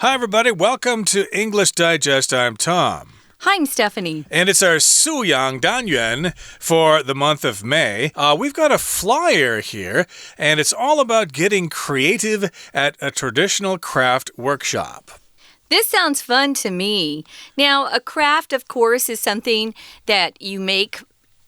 Hi, everybody. Welcome to English Digest. I'm Tom. Hi, I'm Stephanie. And it's our 素养单元 for the month of May. We've got a flyer here, and it's all about getting creative at a traditional craft workshop. This sounds fun to me. Now, a craft, of course, is something that you make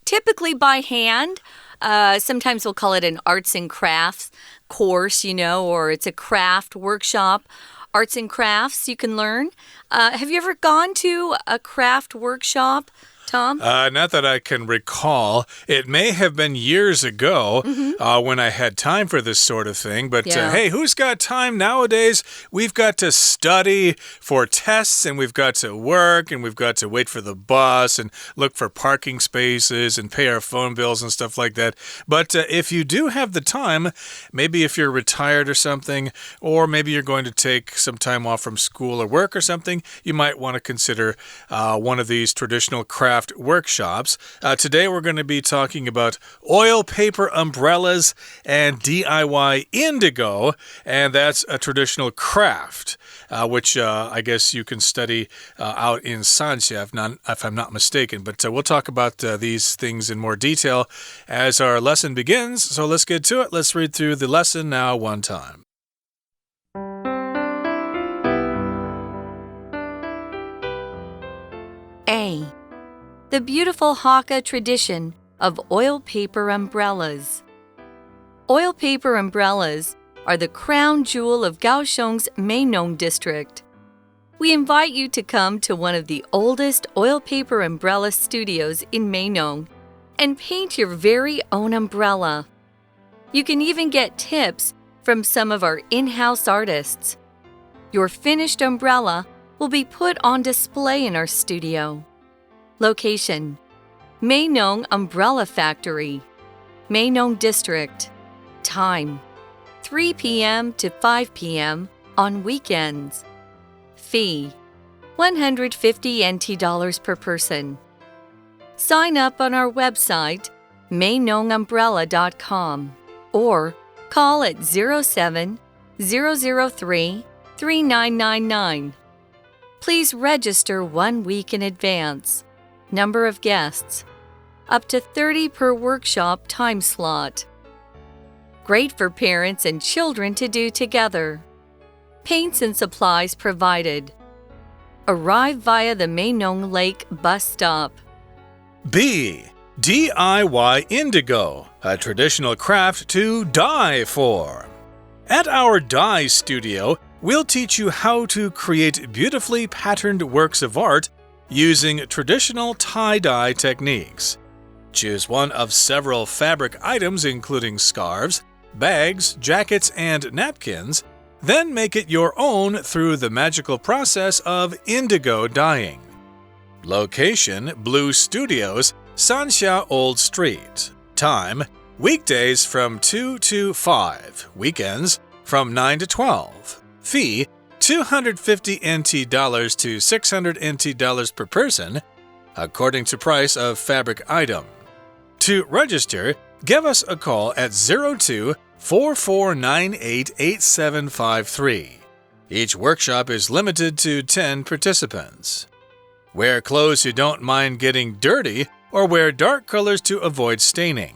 typically by hand. Sometimes we'll call it an arts and crafts course, or it's a craft workshop.Arts and crafts you can learn. Have you ever gone to a craft workshop, Tom? Not that I can recall. It may have been years ago when I had time for this sort of thing. But hey, who's got time nowadays? We've got to study for tests, and we've got to work, and we've got to wait for the bus and look for parking spaces and pay our phone bills and stuff like that. But if you do have the time, maybe if you're retired or something, or maybe you're going to take some time off from school or work or something, you might want to consider one of these traditional craft workshops. Today we're going to be talking about oil paper umbrellas and DIY indigo, and that's a traditional craft, which I guess you can study out in Sanxia, if I'm not mistaken. But we'll talk about these things in more detail as our lesson begins. So let's get to it. Let's read through the lesson now one time. The beautiful Hakka tradition of oil paper umbrellas. Oil paper umbrellas are the crown jewel of Kaohsiung's Meinong district. We invite you to come to one of the oldest oil paper umbrella studios in Meinong and paint your very own umbrella. You can even get tips from some of our in-house artists. Your finished umbrella will be put on display in our studio.Location: Meinong Umbrella Factory, Meinong District. Time: 3 p.m. to 5 p.m. on weekends. Fee: 150 NT dollars per person. Sign up on our website, meinongumbrella.com, or call at 07-003-3999. Please register 1 week in advance.Number of guests: up to 30 per workshop time slot. Great for parents and children to do together. Paints and supplies provided. Arrive via the Meinong Lake bus stop. B. DIY indigo, a traditional craft to dye for. At our dye studio, we'll teach you how to create beautifully patterned works of art,using traditional tie-dye techniques. Choose one of several fabric items including scarves, bags, jackets, and napkins, then make it your own through the magical process of indigo dyeing. Location: Blue Studios, Sanxia Old Street. Time: weekdays from 2 to 5, weekends from 9 to 12. Fee:250 NT dollars to 600 NT dollars per person, according to price of fabric item. To register, give us a call at 02-4498-8753. Each workshop is limited to 10 participants. Wear clothes you don't mind getting dirty, or wear dark colors to avoid staining.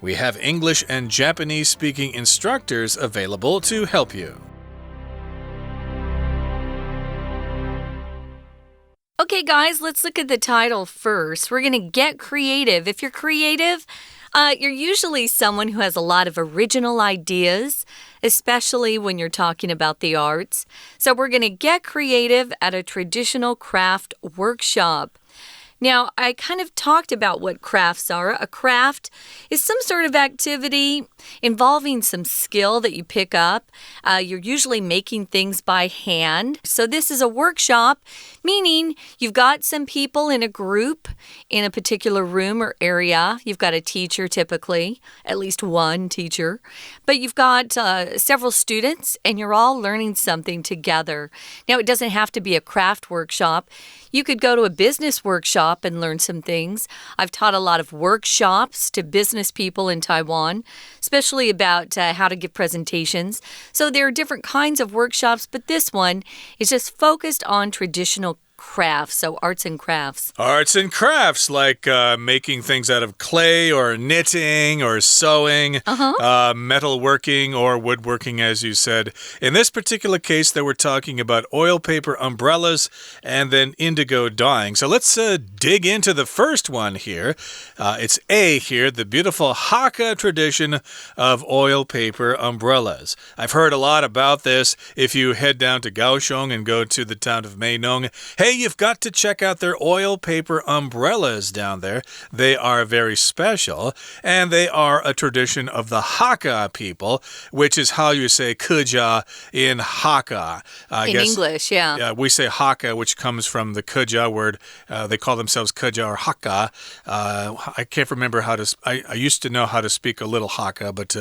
We have English and Japanese-speaking instructors available to help you.Okay, guys, let's look at the title first. We're going to get creative. If you're creative, you're usually someone who has a lot of original ideas, especially when you're talking about the arts. So we're going to get creative at a traditional craft workshop.Now, I kind of talked about what crafts are. A craft is some sort of activity involving some skill that you pick up. You're usually making things by hand. So this is a workshop, meaning you've got some people in a group in a particular room or area. You've got a teacher typically, at least one teacher. But you've got several students, and you're all learning something together. Now, it doesn't have to be a craft workshop. You could go to a business workshop workshop and learn some things. I've taught a lot of workshops to business people in Taiwan, especially about how to give presentations. So there are different kinds of workshops, but this one is just focused on traditional crafts, so arts and crafts. Arts and crafts, like making things out of clay or knitting or sewing, metalworking or woodworking, as you said. In this particular case, they were talking about oil paper umbrellas and then indigo dyeing. So let's dig into the first one here. It's A here, the beautiful Hakka tradition of oil paper umbrellas. I've heard a lot about this. If you head down to Kaohsiung and go to the town of Meinong, hey, you've got to check out their oil paper umbrellas down there. They are very special, and they are a tradition of the Hakka people, which is how you say Keja in Hakka. English, yeah. Yeah, we say Hakka, which comes from the Keja word. They call themselves Keja or Hakka. I can't remember how to... I used to know how to speak a little Hakka, but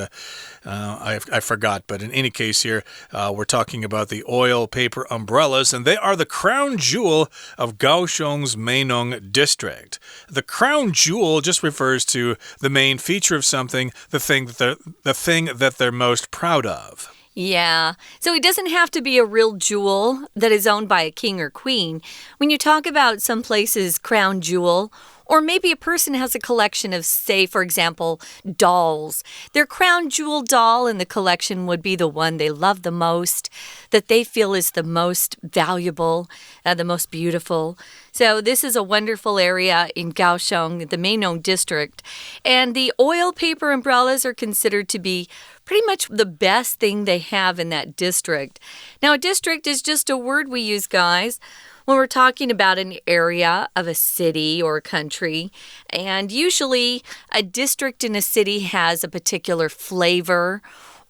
I forgot. But in any case here, we're talking about the oil paper umbrellas, and they are the crown jewel of Kaohsiung's Meinong district. The crown jewel just refers to the main feature of something, the thing that they're most proud of. Yeah, so it doesn't have to be a real jewel that is owned by a king or queen. When you talk about some places' crown jewel, or maybe a person has a collection of, say, for example, dolls. Their crown jewel doll in the collection would be the one they love the most, that they feel is the most valuable, the most beautiful. So this is a wonderful area in Kaohsiung, the Meinong district. And the oil paper umbrellas are considered to be pretty much the best thing they have in that district. Now, a district is just a word we use, guys, when we're talking about an area of a city or a country. And usually a district in a city has a particular flavor,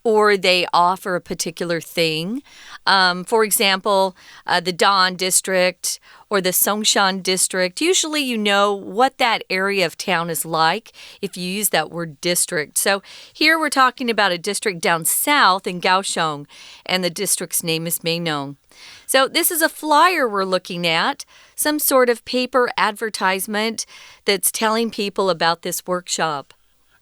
or they offer a particular thing. For example, the Dan district or the Songshan district. Usually you know what that area of town is like if you use that word district. So here we're talking about a district down south in Kaohsiung, and the district's name is Meinong. So this is a flyer we're looking at, some sort of paper advertisement that's telling people about this workshop.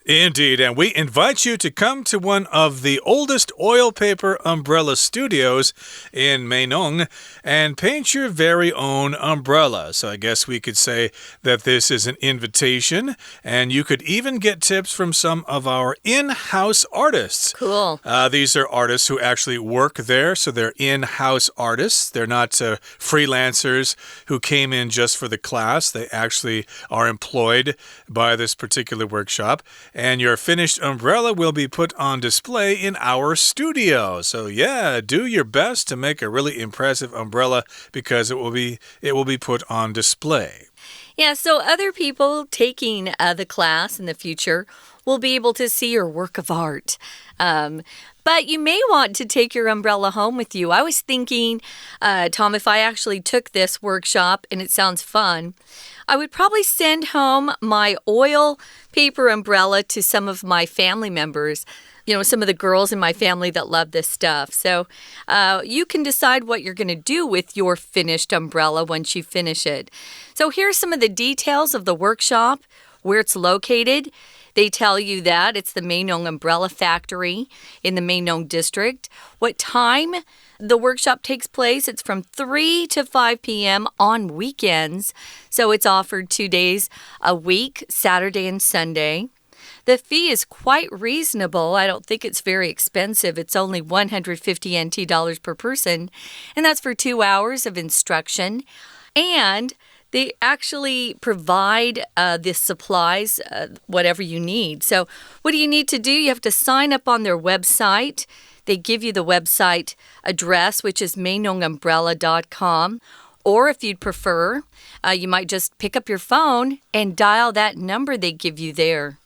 Indeed, and we invite you to come to one of the oldest oil paper umbrella studios in Meinong and paint your very own umbrella. So I guess we could say that this is an invitation, and you could even get tips from some of our in-house artists. Cool. These are artists who actually work there, so they're in-house artists. They're not freelancers who came in just for the class. They actually are employed by this particular workshop. And your finished umbrella will be put on display in our studio. So yeah, do your best to make a really impressive umbrella because it will be put on display. Yeah, so other people taking the class in the future will be able to see your work of art. But you may want to take your umbrella home with you. I was thinking, Tom, if I actually took this workshop, and it sounds fun, I would probably send home my oil paper umbrella to some of my family members. You know, some of the girls in my family that love this stuff. So you can decide what you're going to do with your finished umbrella once you finish it. So here's some of the details of the workshop, where it's located. They tell you that it's the Meinong Umbrella Factory in the Meinong district. What time the workshop takes place? It's from 3 to 5 p.m. on weekends. So it's offered 2 days a week, Saturday and Sunday. The fee is quite reasonable. I don't think it's very expensive. It's only 150 NT dollars per person, and that's for 2 hours of instruction. And they actually provide the supplies, whatever you need. So what do you need to do? You have to sign up on their website. They give you the website address, which is meinongumbrella.com. Or if you'd prefer, you might just pick up your phone and dial that number they give you there.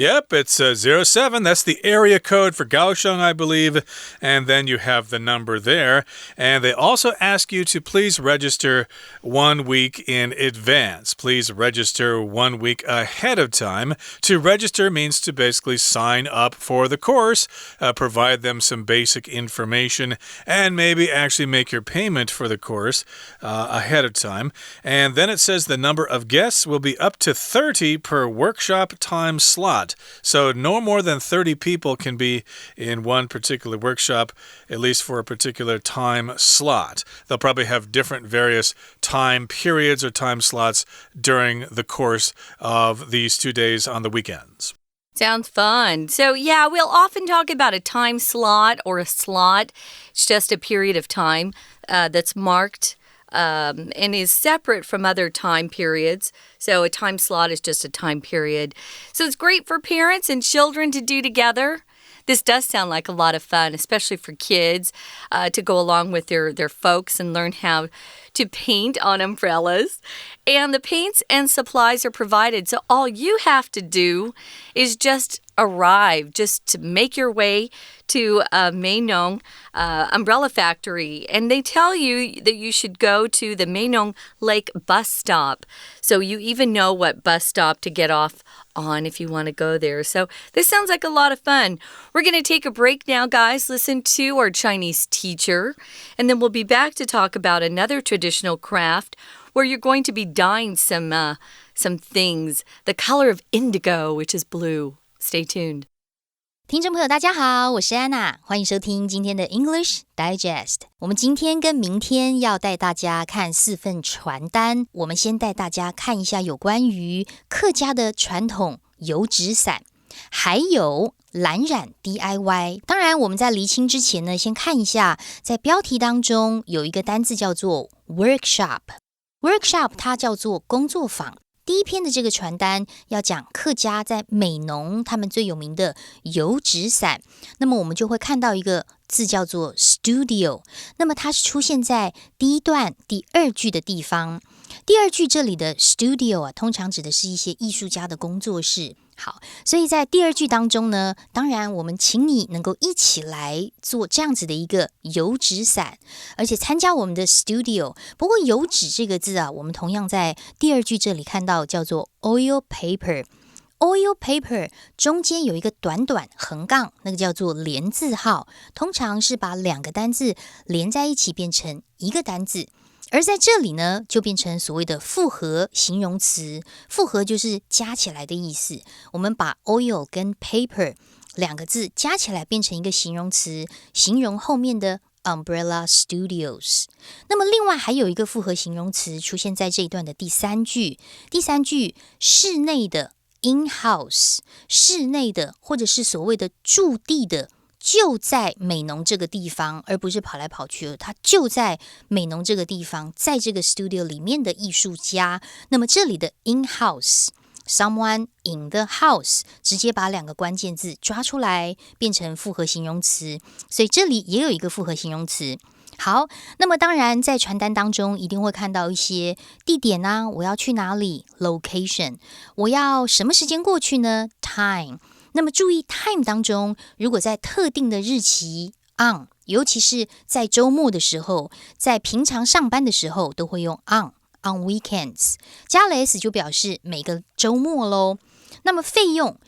Yep, it's 07. That's the area code for Kaohsiung, I believe. And then you have the number there. And they also ask you to please register 1 week in advance. Please register 1 week ahead of time. To register means to basically sign up for the course, provide them some basic information, and maybe actually make your payment for the course ahead of time. And then it says the number of guests will be up to 30 per workshop time slot. So no more than 30 people can be in one particular workshop, at least for a particular time slot. They'll probably have different various time periods or time slots during the course of these 2 days on the weekends. Sounds fun. So, yeah, we'll often talk about a time slot or a slot. It's just a period of time that's marked and is separate from other time periods. So a time slot is just a time period. So it's great for parents and children to do together. This does sound like a lot of fun, especially for kids, to go along with their folks and learn how to paint on umbrellas. And the paints and supplies are provided. So all you have to do is just arrive, just to make your way to Meinong Umbrella Factory. And they tell you that you should go to the Meinong Lake bus stop. So you even know what bus stop to get off on if you want to go there. So this sounds like a lot of fun. We're going to take a break now, guys. Listen to our Chinese teacher. And then we'll be back to talk about another traditional craft where you're going to be dyeing some things. The color of indigo, which is blue. Stay tuned. 听众朋友大家好，我是安娜，欢迎收听今天的 English Digest。 我们今天跟明天要带大家看4份传单。我们先带大家看一下有关于客家的传统油纸伞，还有蓝染 DIY。 当然我们在厘清之前呢，先看一下在标题当中有一个单字叫做 workshop。 workshop 它叫做工作坊。第一篇的这个传单要讲客家在美浓他们最有名的油纸伞，那么我们就会看到一个字叫做 studio， 那么它是出现在第一段第2句的地方。第2句这里的 studio 通常指的是一些艺术家的工作室。好，所以在第2句当中呢，当然我们请你能够一起来做这样子的一个油纸伞，而且参加我们的 studio。 不过油纸这个字我们同样在第2句这里看到叫做 oil paper。 oil paper 中间有一个短短横杠，那个叫做连字号，通常是把2个单字连在一起变成一个单字。而在这里呢，就变成所谓的复合形容词。复合就是加起来的意思。我们把 oil 跟 paper 2个字加起来变成一个形容词，形容后面的 umbrella studios。 那么另外还有一个复合形容词出现在这一段的第3句。第3句室内的 in-house， 室内的或者是所谓的驻地的，就在美浓这个地方，而不是跑来跑去了，它就在美浓这个地方，在这个 studio 里面的艺术家。那么这里的 in-house someone in the house 直接把2个关键字抓出来变成复合形容词，所以这里也有一个复合形容词。好，那么当然在传单当中一定会看到一些地点啊，我要去哪里 location， 我要什么时间过去呢 time。那么注意 time 当中，如果在特定的日期 on， 尤其是在周末的时候，在平常上班的时候都会用 on weekends， 加了 s 就表示每个周末咯。那么费用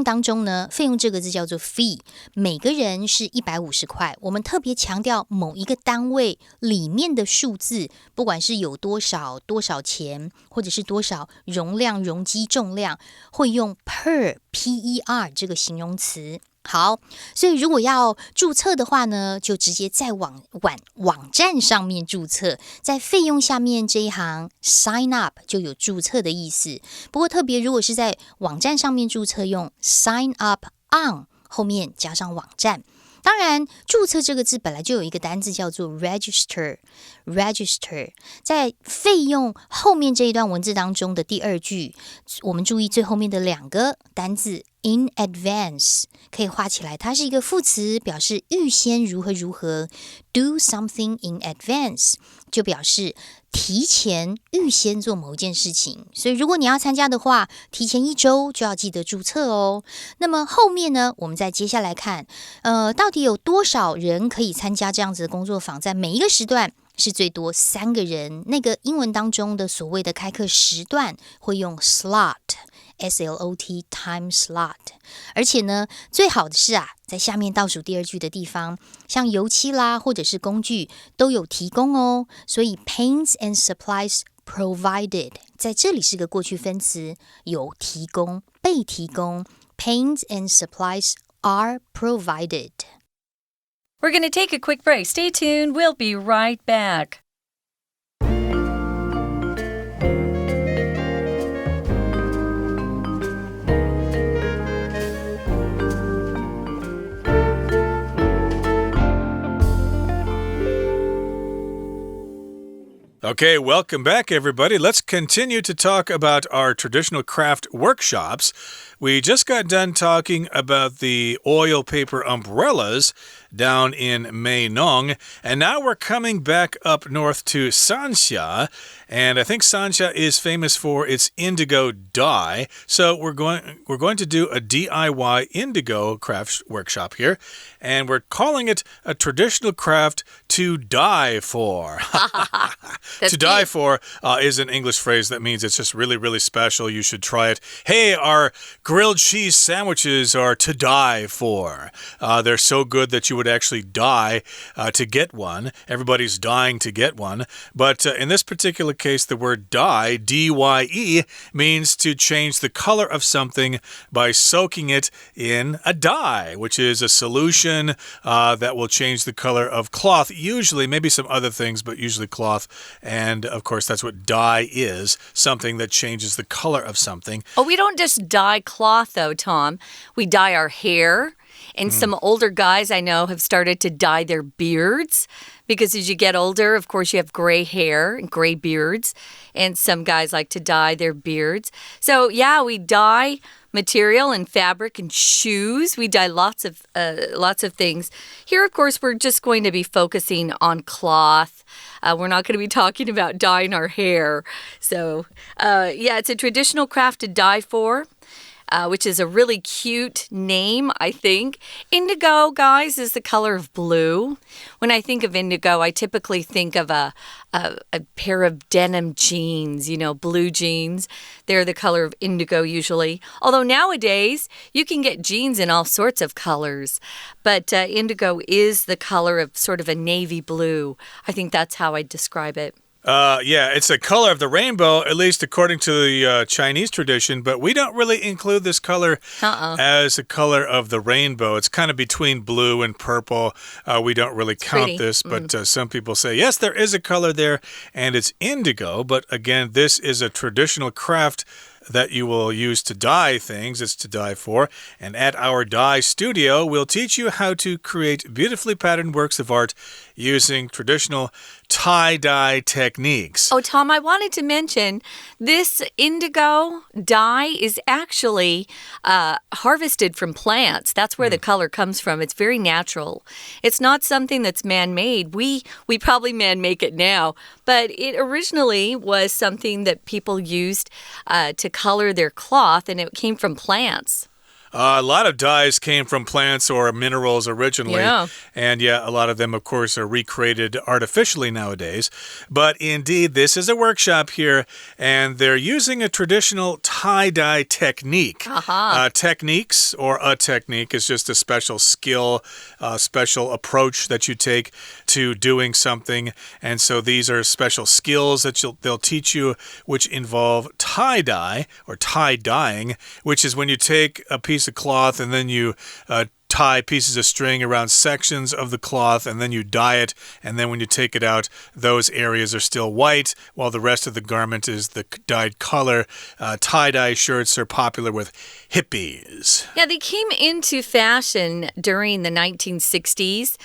当中呢，费用这个字叫做 fee， 每个人是150块。我们特别强调某一个单位里面的数字，不管是有多少钱，或者是多少容量、容积、重量，会用 per 这个形容词。好，所以如果要注册的话呢，就直接在网站上面注册，在费用下面这一行 sign up 就有注册的意思。不过特别如果是在网站上面注册，用 sign up on 后面加上网站。当然注册这个字本来就有一个单字叫做 register， 在费用后面这一段文字当中的第2句，我们注意最后面的2个单字 in advance 可以画起来，它是一个副词，表示预先如何如何。Do something in advance 就表示提前预先做某一件事情，所以如果你要参加的话，提前1周就要记得注册哦。那么后面呢，我们再接下来看，到底有多少人可以参加这样子的工作坊，在每一个时段是最多3个人。那个英文当中的所谓的开课时段会用 slot。slot time slot， 而且呢，最好的是在下面倒数第2句的地方，像油漆啦或者是工具都有提供哦。所以 paints and supplies provided 在这里是个过去分词，有提供、被提供。Paints and supplies are provided. We're going to take a quick break. Stay tuned. We'll be right back. Okay, welcome back, everybody. Let's continue to talk about our traditional craft workshops. We just got done talking about the oil paper umbrellas down in Meinong, and now we're coming back up north to Sanxia, and I think Sanxia is famous for its indigo dye. So we're going to do a DIY indigo craft workshop here, and we're calling it a traditional craft to die for. To die for is an English phrase that means it's just really, really special. You should try it. Hey, our grilled cheese sandwiches are to die for. They're so good that you would actually die to get one. Everybody's dying to get one. But in this particular case, the word dye, D-Y-E, means to change the color of something by soaking it in a dye, which is a solution that will change the color of cloth. Usually, maybe some other things, but usually cloth. And, of course, that's what dye is, something that changes the color of something. Oh, we don't just dye cloth, though, Tom. We dye our hair. And some older guys I know have started to dye their beards because as you get older, of course, you have gray hair and gray beards. And some guys like to dye their beards. So, yeah, we dye material and fabric and shoes. We dye lots of things. Here, of course, we're just going to be focusing on cloth. We're not going to be talking about dyeing our hair. So, yeah, it's a traditional craft to dye for. Which is a really cute name, I think. Indigo, guys, is the color of blue. When I think of indigo, I typically think of a pair of denim jeans, blue jeans. They're the color of indigo usually. Although nowadays, you can get jeans in all sorts of colors. But indigo is the color of sort of a navy blue. I think that's how I describe it. Yeah, it's the color of the rainbow, at least according to the Chinese tradition, but we don't really include this color as the color of the rainbow. It's kind of between blue and purple. We don't really count this, but some people say, yes, there is a color there, and it's indigo. But again, this is a traditional craft that you will use to dye things. It's to dye for. And at our dye studio, we'll teach you how to create beautifully patterned works of art using traditional tie-dye techniques. Oh, Tom, I wanted to mention this indigo dye is actually harvested from plants. That's where the color comes from. It's very natural. It's not something that's man-made. We probably man-make it now, but it originally was something that people used to color their cloth, and it came from plants. A lot of dyes came from plants or minerals originally. Yeah. And yeah, a lot of them, of course, are recreated artificially nowadays. But indeed, this is a workshop here, and they're using a traditional tie-dye technique. Techniques, or a technique, is just a special skill, a special approach that you take to doing something. And so these are special skills that they'll teach you, which involve tie-dye, or tie-dyeing, which is when you take a piece of cloth and then you tie pieces of string around sections of the cloth and then you dye it, and then when you take it out, those areas are still white while the rest of the garment is the dyed color. Tie-dye shirts are popular with hippies. Yeah, they came into fashion during the 1960s.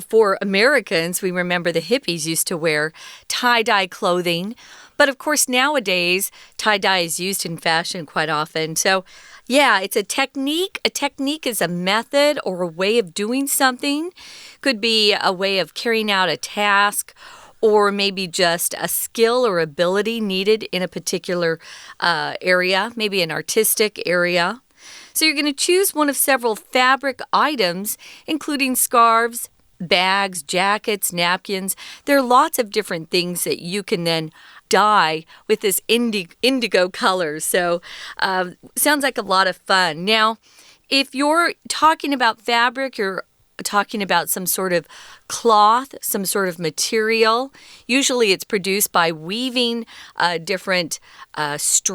For Americans, we remember the hippies used to wear tie-dye clothing. But of course, nowadays, tie-dye is used in fashion quite often. So, yeah, it's a technique. A technique is a method or a way of doing something. Could be a way of carrying out a task, or maybe just a skill or ability needed in a particular area, maybe an artistic area. So you're going to choose one of several fabric items, including scarves, bags, jackets, napkins. There are lots of different things that you can then dye with this indigo color. So sounds like a lot of fun. Now, if you're talking about fabric, you're talking about some sort of cloth, some sort of material. Usually it's produced by weaving different threads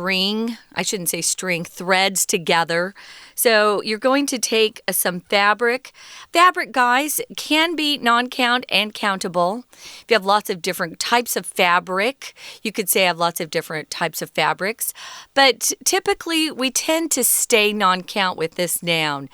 together. So you're going to take some fabric. Fabric, guys, can be non-count and countable. If you have lots of different types of fabric, you could say I have lots of different types of fabrics. But typically we tend to stay non-count with this noun.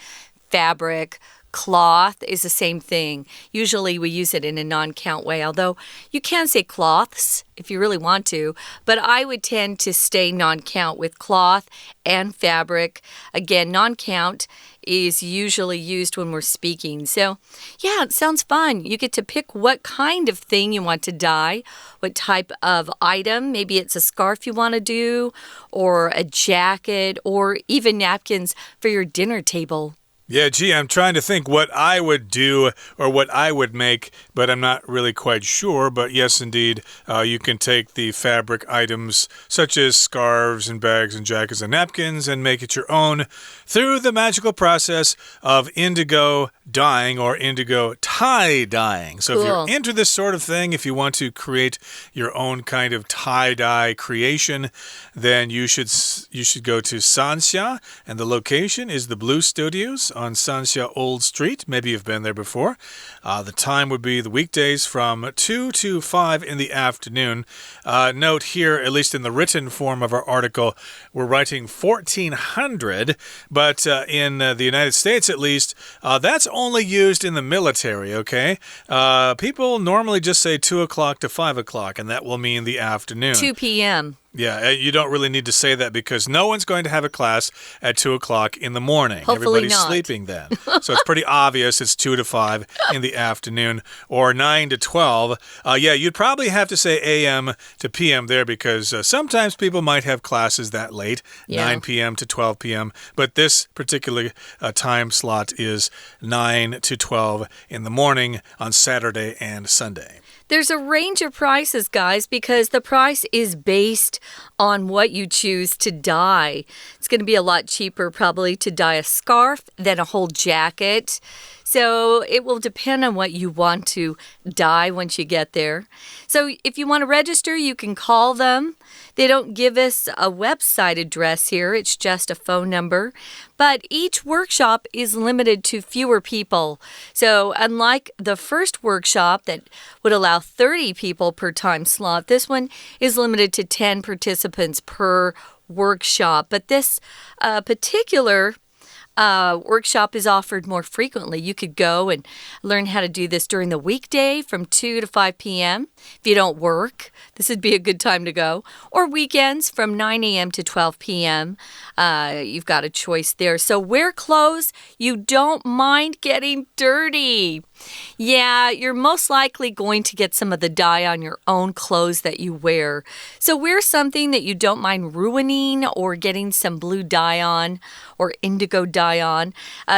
Fabric, cloth is the same thing. Usually we use it in a non-count way, although you can say cloths if you really want to, but I would tend to stay non-count with cloth and fabric. Again, non-count is usually used when we're speaking. So, yeah, it sounds fun. You get to pick what kind of thing you want to dye, what type of item. Maybe it's a scarf you want to do, or a jacket, or even napkins for your dinner table. Yeah, gee, I'm trying to think what I would do or what I would make, but I'm not really quite sure. But yes, indeed, you can take the fabric items such as scarves and bags and jackets and napkins and make it your own through the magical process of indigo dyeing or indigo tie-dyeing. So if you're into this sort of thing, if you want to create your own kind of tie-dye creation, then you should go to Sanxia, and the location is the Blue Studios on Sanxia Old Street. Maybe you've been there before. The time would be the weekdays from 2 to 5 in the afternoon. Note here, at least in the written form of our article, we're writing 1400, but in the United States at least, that's only used in the military, okay? People normally just say 2 o'clock to 5 o'clock, and that will mean the afternoon. 2 p.m. Yeah, you don't really need to say that because no one's going to have a class at 2 o'clock in the morning. Hopefully Everybody's not. sleeping then. So it's pretty obvious it's 2 to 5 in the afternoon or 9 to 12. Yeah, you'd probably have to say a.m. to p.m. there because sometimes people might have classes that late, 9 p.m. to 12 p.m. But this particular time slot is 9 to 12 in the morning on Saturday and Sunday. There's a range of prices, guys, because the price is based on what you choose to dye. It's going to be a lot cheaper probably to dye a scarf than a whole jacket. So it will depend on what you want to dye once you get there. So if you want to register, you can call them. They don't give us a website address here. It's just a phone number. But each workshop is limited to fewer people. So unlike the first workshop that would allow 30 people per time slot, this one is limited to 10 participants per workshop. But this particular workshop is offered more frequently. You could go and learn how to do this during the weekday from 2 to 5 p.m. If you don't work, this would be a good time to go. Or weekends from 9 a.m. to 12 p.m. You've got a choice there. So wear clothes you don't mind getting dirty. Yeah, you're most likely going to get some of the dye on your own clothes that you wear. So wear something that you don't mind ruining or getting some blue dye on or indigo dye on.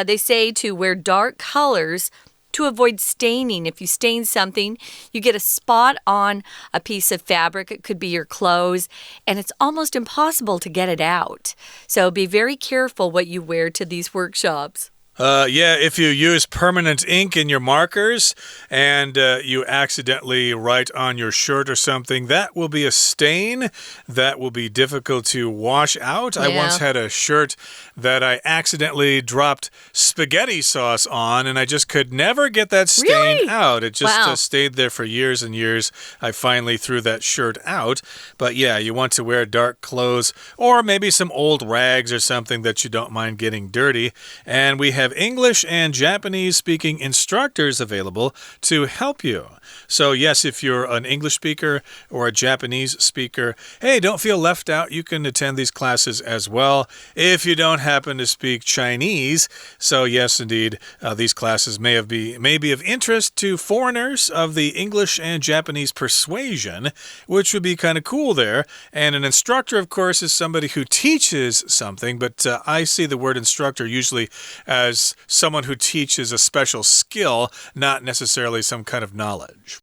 They say to wear dark colors to avoid staining. If you stain something, you get a spot on a piece of fabric. It could be your clothes, and it's almost impossible to get it out. So be very careful what you wear to these workshops. Yeah, if you use permanent ink in your markers and you accidentally write on your shirt or something, that will be a stain that will be difficult to wash out. Yeah. I once had a shirt that I accidentally dropped spaghetti sauce on, and I just could never get that stain out. It just stayed there for years and years. I finally threw that shirt out. But yeah, you want to wear dark clothes or maybe some old rags or something that you don't mind getting dirty. And we have have English and Japanese speaking instructors available to help you. So yes, if you're an English speaker or a Japanese speaker, hey, don't feel left out. You can attend these classes as well if you don't happen to speak Chinese. So yes, indeed, these classes may be of interest to foreigners of the English and Japanese persuasion, which would be kind of cool there. And an instructor, of course, is somebody who teaches something, but I see the word instructor usually as someone who teaches a special skill, not necessarily some kind of knowledge.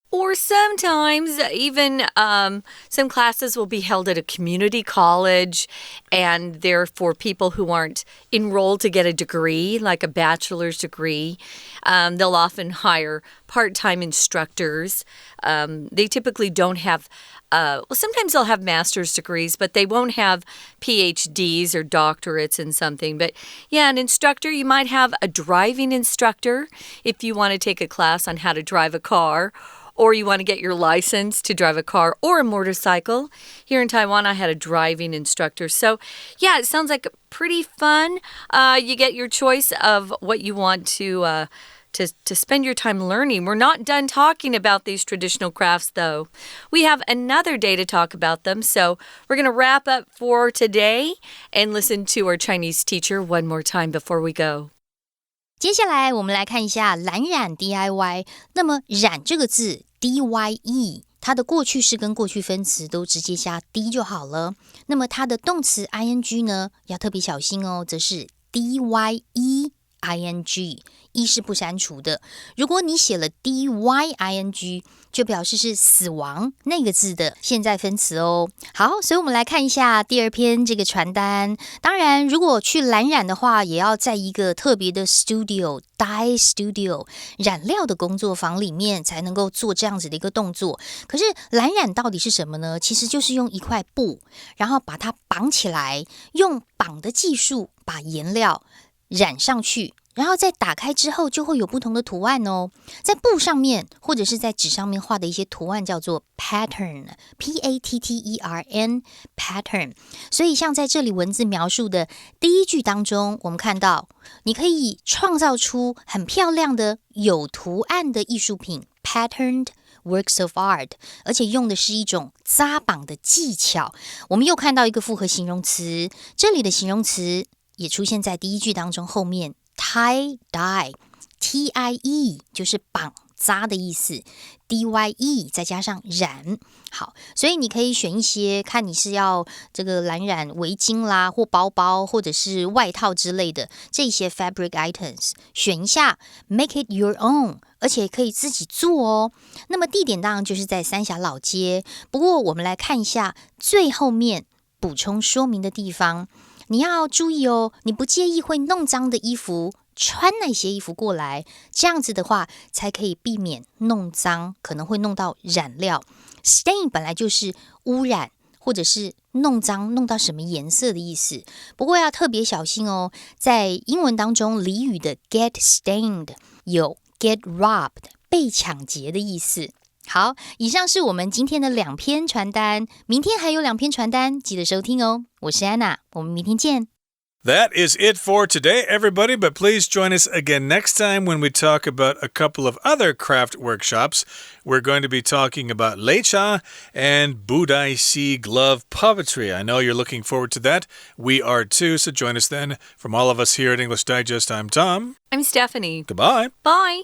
Or sometimes even some classes will be held at a community college, and they're for people who aren't enrolled to get a degree, like a bachelor's degree. They'll often hire part-time instructors. They typically don't have sometimes they'll have master's degrees, but they won't have PhDs or doctorates in something. But yeah, an instructor, you might have a driving instructor if you want to take a class on how to drive a car, or you want to get your license to drive a car or a motorcycle. Here in Taiwan, I had a driving instructor. So yeah, it sounds like pretty fun. You get your choice of what you want to spend your time learning. We're not done talking about these traditional crafts, though. We have another day to talk about them, so we're going to wrap up for today and listen to our Chinese teacher one more time before we go. 接下来我们来看一下蓝染 DIY。 那么染这个字 DYE， 它的过去式跟过去分词都直接加 D 就好了。那么它的动词 ING 呢，要特别小心哦，则是 DYE ING， 一是不删除的。如果你写了 DYING， 就表示是死亡那个字的现在分词哦。好，所以我们来看一下第二篇这个传单。当然，如果去蓝染的话，也要在一个特别的 studio。Dye Studio 染料的工作坊里面才能够做这样子的一个动作。可是蓝染到底是什么呢？其实就是用一块布，然后把它绑起来，用绑的技术把颜料染上去，然后再打开之后就会有不同的图案哦。在布上面或者是在纸上面画的一些图案叫做 pattern， P-A-T-T-E-R-N pattern。 所以像在这里文字描述的第一句当中，我们看到你可以创造出很漂亮的有图案的艺术品 patterned works of art， 而且用的是一种扎绑的技巧。我们又看到一个复合形容词，这里的形容词也出现在第一句当中后面 tie dye T-I-E 就是绑扎的意思， D-Y-E 再加上染。好，所以你可以选一些，看你是要这个蓝染围巾啦，或包包，或者是外套之类的这些 fabric items， 选一下 make it your own， 而且可以自己做哦。那么地点当然就是在三峡老街，不过我们来看一下最后面补充说明的地方。你要注意哦，你不介意会弄脏的衣服，穿那些衣服过来，这样子的话才可以避免弄脏，可能会弄到染料。Stain 本来就是污染或者是弄脏，弄到什么颜色的意思。不过要特别小心哦，在英文当中俚语的 get stained 有 get robbed 被抢劫的意思。好，以上是我们今天的2篇传单，明天还有2篇传单，记得收听哦。我是安娜，我们明天见。That is it for today, everybody, but please join us again next time when we talk about a couple of other craft workshops. We're going to be talking about leicha and budaisi glove puppetry. I know you're looking forward to that. We are too, so join us then. From all of us here at English Digest, I'm Tom. I'm Stephanie. Goodbye. Bye.